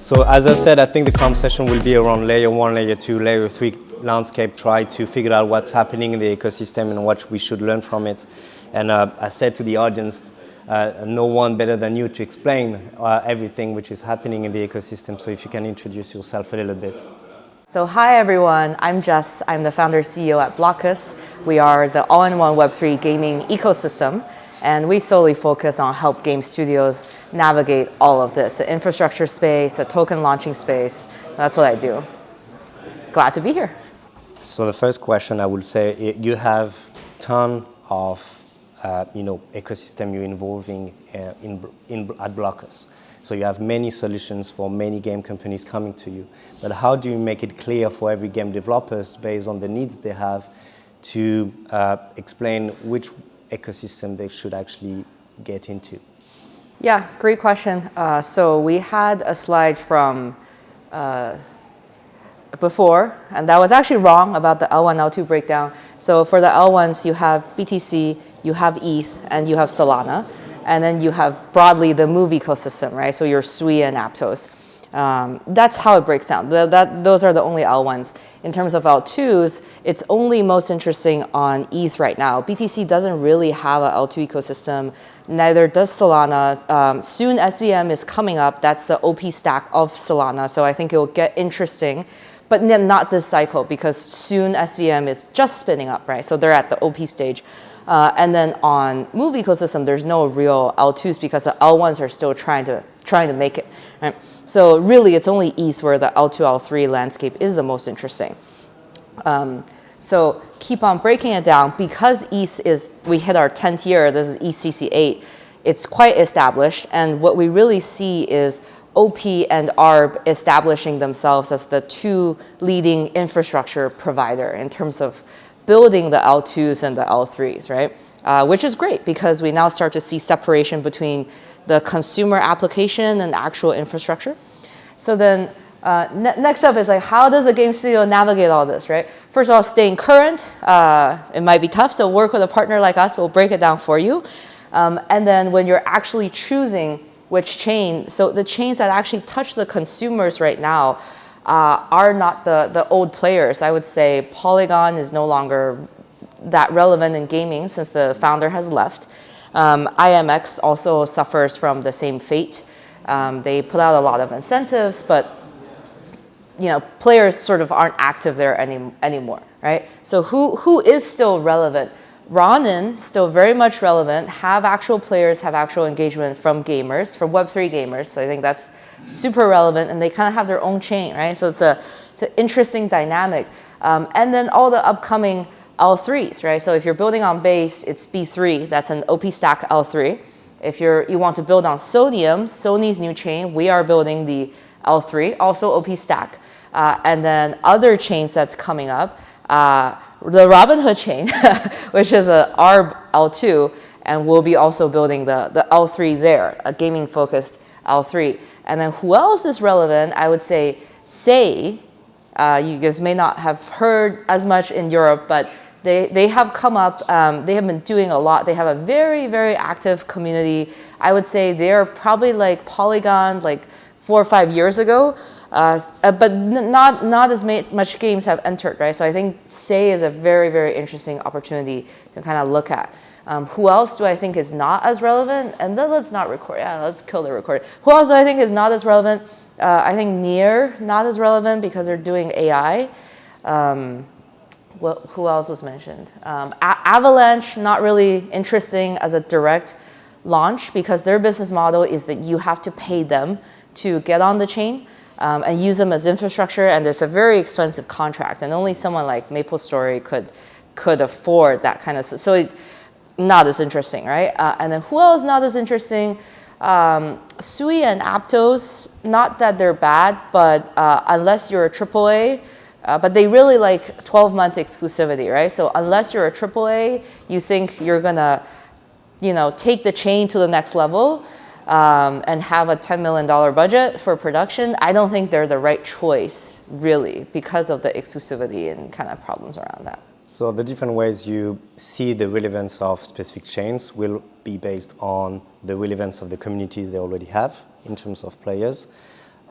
So as I said, I think the conversation will be around layer 1, layer 2, layer 3 landscape, try to figure out what's happening in the ecosystem and what we should learn from it. And I said to the audience, no one better than you to explain everything which is happening in the ecosystem. So if you can introduce yourself a little bit. So hi everyone, I'm Jess. I'm the founder CEO at Blockus. We are the all-in-one Web3 gaming ecosystem, and we solely focus on help game studios navigate all of this, the infrastructure space, the token launching space. That's what I do. Glad to be here. So the first question I would say, you have a ton of ecosystem you're involving at Blockus. So you have many solutions for many game companies coming to you. But how do you make it clear for every game developers based on the needs they have to explain which ecosystem they should actually get into? Yeah, great question. So we had a slide from before, and that was actually wrong about the L1, L2 breakdown. So for the L1s, you have BTC, you have ETH, and you have Solana. And then you have broadly the Move ecosystem, right? So your Sui and Aptos. That's how it breaks down. Those are the only L1s. In terms of L2s, it's only most interesting on ETH right now. BTC doesn't really have an L2 ecosystem, neither does Solana. Soon SVM is coming up. That's the OP stack of Solana. So I think it will get interesting, but not this cycle because soon SVM is just spinning up, right? So they're at the OP stage. And then on Move ecosystem, there's no real L2s because the L1s are still trying to make it. Right? So really, it's only ETH where the L2, L3 landscape is the most interesting. So keep on breaking it down. Because we hit our 10th year, this is ETH CC8, it's quite established. And what we really see is OP and ARB establishing themselves as the two leading infrastructure provider in terms of building the L2s and the L3s, right? Which is great because we now start to see separation between the consumer application and actual infrastructure. So then next up is like, how does a game studio navigate all this, right? First of all, staying current, it might be tough, so work with a partner like us, we'll break it down for you. And then when you're actually choosing which chain, so the chains that actually touch the consumers right now are not the old players. I would say Polygon is no longer that relevant in gaming since the founder has left. IMX also suffers from the same fate. They put out a lot of incentives, but players sort of aren't active there anymore, right? So who is still relevant? Ronin, still very much relevant, have actual players, have actual engagement from gamers, from Web3 gamers. So I think that's super relevant, and they kind of have their own chain, right? So it's an interesting dynamic. And then all the upcoming L3s, right? So if you're building on Base, it's B3, that's an OP stack L3. If you want to build on Sodium, Sony's new chain, we are building the L3, also OP stack. And then other chains that's coming up, the Robinhood chain, which is a ARB L2, and we'll be also building the L3 there, a gaming-focused L3. And then who else is relevant? I would say Say. You guys may not have heard as much in Europe, but they have come up. They have been doing a lot. They have a very, very active community. I would say they're probably like Polygon like 4 or 5 years ago. But not as much games have entered, right? So I think Say is a very, very interesting opportunity to kind of look at. Who else do I think is not as relevant? And then let's not record. Yeah, let's kill the record. Who else do I think is not as relevant? I think Near, not as relevant because they're doing AI. Who else was mentioned? Avalanche, not really interesting as a direct launch because their business model is that you have to pay them to get on the chain. And use them as infrastructure, and it's a very expensive contract, and only someone like MapleStory could afford that kind of stuff. So not as interesting, right? And then who else not as interesting? Sui and Aptos, not that they're bad, but unless you're a AAA, but they really like 12-month exclusivity, right? So unless you're a AAA, you think you're gonna, take the chain to the next level. And have a $10 million budget for production, I don't think they're the right choice, really, because of the exclusivity and kind of problems around that. So the different ways you see the relevance of specific chains will be based on the relevance of the communities they already have in terms of players.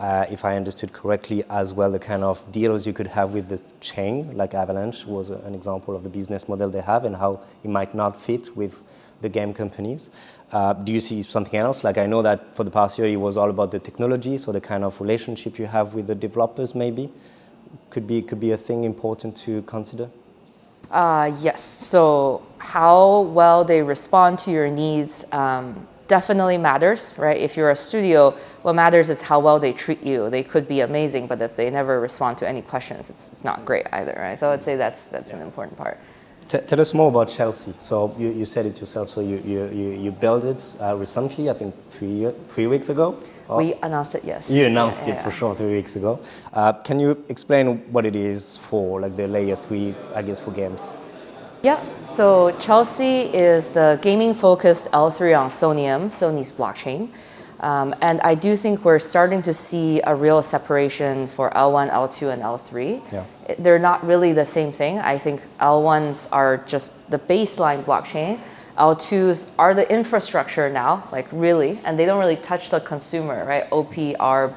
if I understood correctly, as well the kind of deals you could have with the chain, like Avalanche was an example of the business model they have and how it might not fit with the game companies. Do you see something else? Like I know that for the past year it was all about the technology, so the kind of relationship you have with the developers maybe could be a thing important to consider. Yes. So how well they respond to your needs definitely matters, right? If you're a studio, what matters is how well they treat you. They could be amazing, but if they never respond to any questions, it's not great either, right? So I'd say that's an important part. Tell us more about Chelsea. So you said it yourself. So you built it recently, I think 3 weeks ago? We announced it, yes. You announced it for sure 3 weeks ago. Can you explain what it is for, like the layer 3, I guess, for games? Yeah, so Chelsea is the gaming-focused L3 on Sonium, Sony's blockchain. And I do think we're starting to see a real separation for L1, L2, and L3. Yeah. They're not really the same thing. I think L1s are just the baseline blockchain. L2s are the infrastructure now, like really, and they don't really touch the consumer, right? OP, ARB,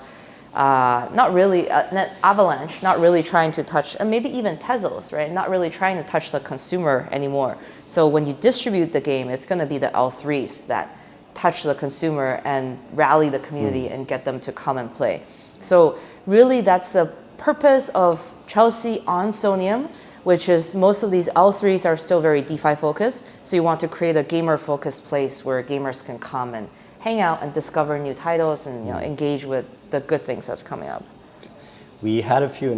not really, Avalanche, not really trying to touch, and maybe even Tezos, right? Not really trying to touch the consumer anymore. So when you distribute the game, it's going to be the L3s that touch the consumer and rally the community and get them to come and play. So really that's the purpose of Chelsea on Sonium, which is most of these L3s are still very DeFi focused. So you want to create a gamer focused place where gamers can come and hang out and discover new titles and engage with the good things that's coming up. We had a few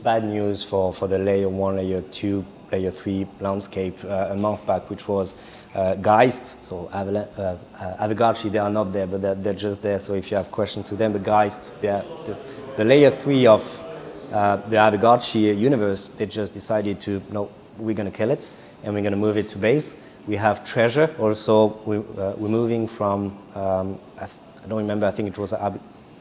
bad news for the layer 1, layer 2, layer 3 landscape a month back, which was Geist, so Aavegotchi, they are not there, but they're just there. So if you have questions to them, but Geist, the layer 3 of the Aavegotchi universe, they just decided to, no, we're going to kill it, and we're going to move it to base. We have Treasure, also we're moving from, I don't remember, I think it was,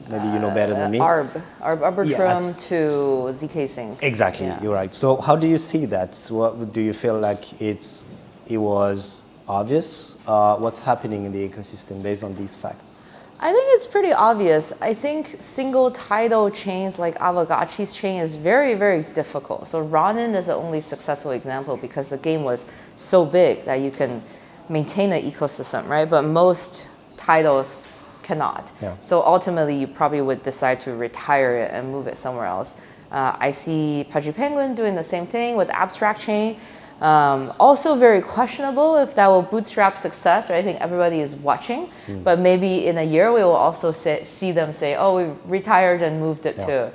maybe you know better than me. Arbitrum to ZK Sync. Exactly, you're right. So how do you see that? What, do you feel like it was obvious what's happening in the ecosystem based on these facts? I think it's pretty obvious. I think single title chains like Aavegotchi's chain is very, very difficult. So Ronin is the only successful example because the game was so big that you can maintain an ecosystem, right? But most titles cannot. Yeah. So ultimately, you probably would decide to retire it and move it somewhere else. I see Pudgy Penguin doing the same thing with Abstract Chain. Also very questionable if that will bootstrap success, right? I think everybody is watching, but maybe in a year we will also see them say, oh, we retired and moved it to,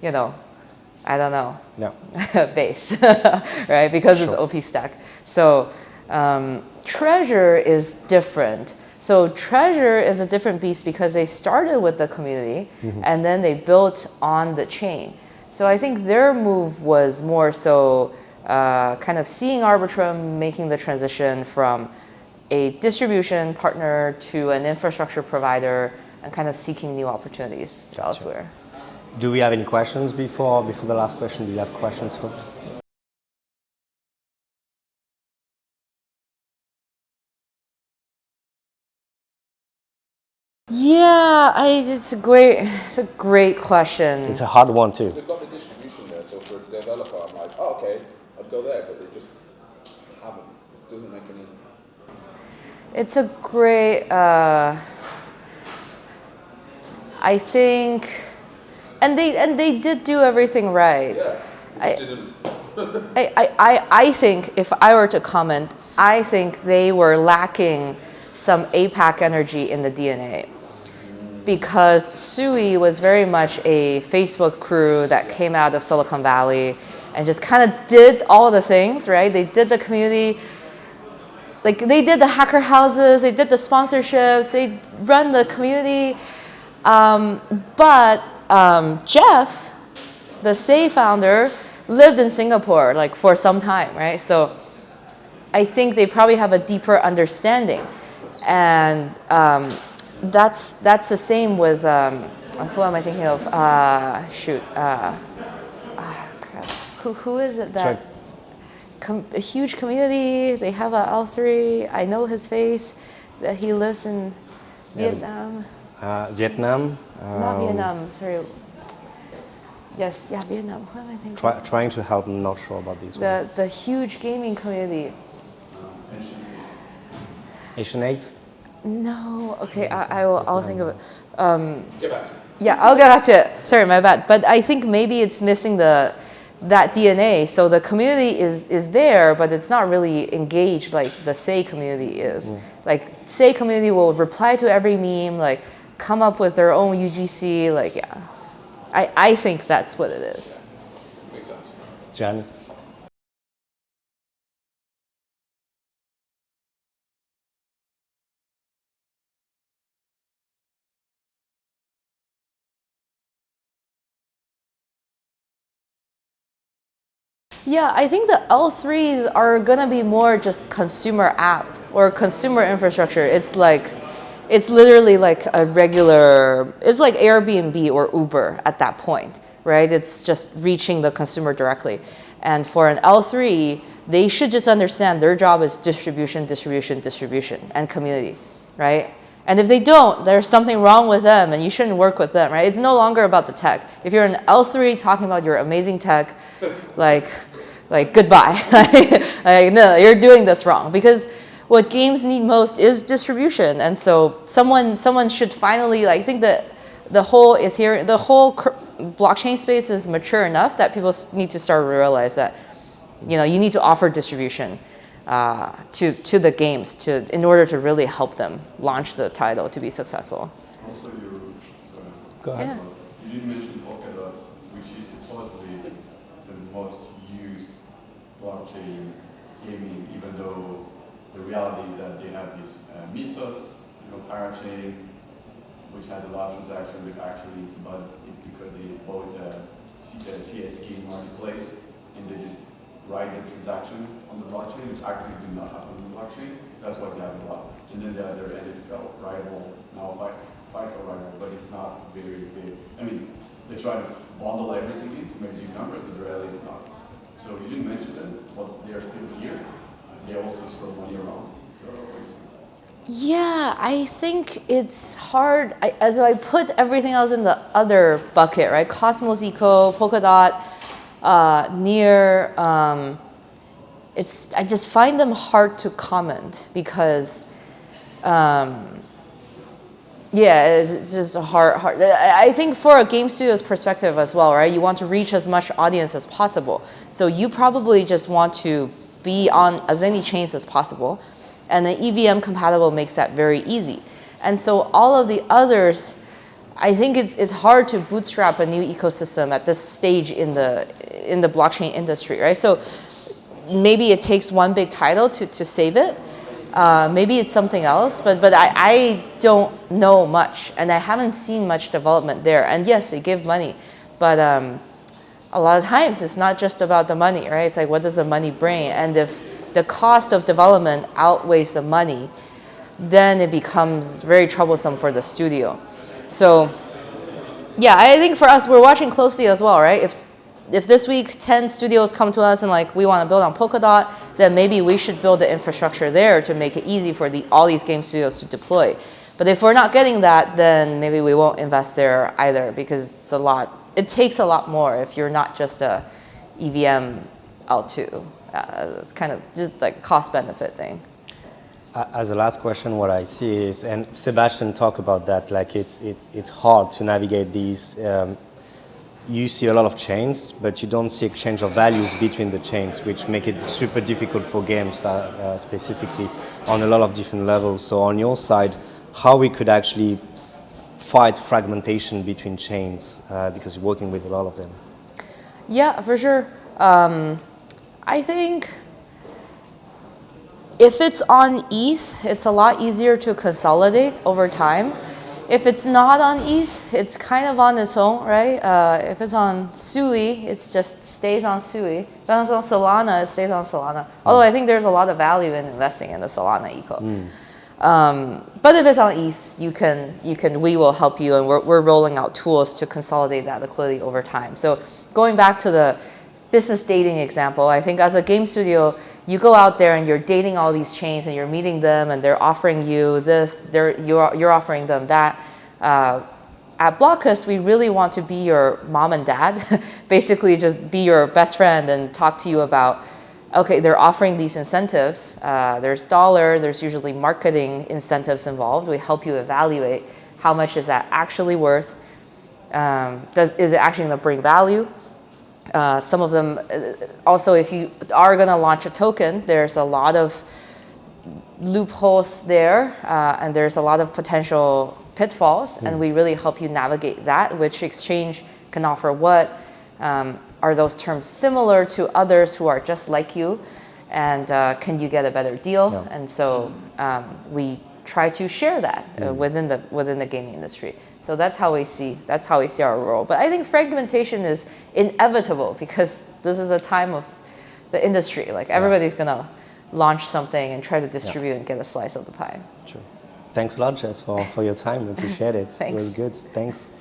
you know, I don't know, base, right? Because it's OP stack. So Treasure is different. So Treasure is a different beast because they started with the community and then they built on the chain. So I think their move was more so kind of seeing Arbitrum making the transition from a distribution partner to an infrastructure provider and kind of seeking new opportunities elsewhere. Do we have any questions before the last question? Do you have questions for? Yeah, it's a great question. It's a hard one too. They've got the distribution there, so for a developer, I'm like, oh, okay, I'd go there, but they just haven't. It doesn't make any. It's a great. I think, and they did do everything right. Yeah, I think if I were to comment, I think they were lacking some APAC energy in the DNA. Because Sui was very much a Facebook crew that came out of Silicon Valley and just kind of did all the things, right? They did the community, like they did the hacker houses, they did the sponsorships, they run the community. But Jeff, the Say founder, lived in Singapore like for some time, right? So I think they probably have a deeper understanding. And that's the same with who am I thinking of? Crap. Who is it that a huge community? They have a L3. I know his face. That he lives in Vietnam. Vietnam. Not Vietnam, sorry. Yes, yeah, Vietnam. What am I thinking? Trying to help, I'm not sure about this one. The huge gaming community. Asian AIDS? No, okay, I'll think of it. Get back to me. Yeah, I'll get back to it. Sorry, my bad. But I think maybe it's missing that DNA. So the community is there, but it's not really engaged like the Say community is. Like Say community will reply to every meme, like come up with their own UGC. Like, yeah, I think that's what it is. Makes sense. Zhang? Yeah, I think the L3s are gonna be more just consumer app or consumer infrastructure. It's literally like a regular, it's like Airbnb or Uber at that point, right? It's just reaching the consumer directly. And for an L3, they should just understand their job is distribution, distribution, distribution, and community, right? And if they don't, there's something wrong with them and you shouldn't work with them, right? It's no longer about the tech. If you're an L3 talking about your amazing tech, like goodbye. Like, no, you're doing this wrong. Because what games need most is distribution. And so someone should finally, like, I think that the whole Ethereum, the whole blockchain space is mature enough that people need to start to realize that, you know, you need to offer distribution to the games in order to really help them launch the title to be successful. Also, Go ahead. Yeah. you didn't mention Polkadot, which is supposedly the most used blockchain gaming, even though the reality is that they have this mythos, parachain, which has a lot of transactions, but actually it's because they bought a CSK marketplace and they just write the transaction on the blockchain, which actually do not happen on the blockchain. That's why they have a lot. And then the other NFL rival, now FIFA rival, but it's not very big. I mean, they try to bundle everything in to make big numbers, but the reality is not. So you didn't mention them, but they are still here. They also throw money around. Yeah, I think it's hard. As I put everything else in the other bucket, right? Cosmos Eco, Polkadot, Near. I just find them hard to comment because, it's just hard. I think for a game studio's perspective as well, right? You want to reach as much audience as possible. So you probably just want to be on as many chains as possible. And the EVM compatible makes that very easy. And so all of the others, I think it's hard to bootstrap a new ecosystem at this stage in the blockchain industry, right? So maybe it takes one big title to save it. Maybe it's something else, but I don't know much, and I haven't seen much development there. And yes, they give money, but a lot of times it's not just about the money, right? It's like, what does the money bring? And if the cost of development outweighs the money, then it becomes very troublesome for the studio. So yeah, I think for us, we're watching closely as well, right? If this week 10 studios come to us and like, we want to build on Polkadot, then maybe we should build the infrastructure there to make it easy for all these game studios to deploy. But if we're not getting that, then maybe we won't invest there either, because it takes a lot more if you're not just a EVM L2. It's kind of just like a cost benefit thing. As a last question, what I see is, and Sebastian talked about that, like it's hard to navigate these. You see a lot of chains, but you don't see exchange of values between the chains, which make it super difficult for games specifically on a lot of different levels. So on your side, how we could actually fight fragmentation between chains, because you're working with a lot of them. Yeah, for sure. I think if it's on ETH, it's a lot easier to consolidate over time. If it's not on ETH, it's kind of on its own, right? If it's on Sui, it just stays on Sui. If it's on Solana, it stays on Solana. Although I think there's a lot of value in investing in the Solana eco. But if it's on ETH, we will help you, and we're rolling out tools to consolidate that liquidity over time. So going back to the business dating example, I think as a game studio, you go out there and you're dating all these chains and you're meeting them and they're offering you this, you're offering them that. at Blockus, we really want to be your mom and dad, basically just be your best friend and talk to you about, okay, they're offering these incentives. There's there's usually marketing incentives involved. We help you evaluate how much is that actually worth. Is it actually going to bring value? Some of them, also, if you are going to launch a token, there's a lot of loopholes there, and there's a lot of potential pitfalls, and we really help you navigate that. Which exchange can offer what? Are those terms similar to others who are just like you? And can you get a better deal? Yeah. And so we try to share that within the gaming industry. So that's how we see our role. But I think fragmentation is inevitable because this is a time of the industry. Like everybody's gonna launch something and try to distribute and get a slice of the pie. Sure. Thanks a lot, Jess, for your time. We appreciate it. Thanks. It was good. Thanks.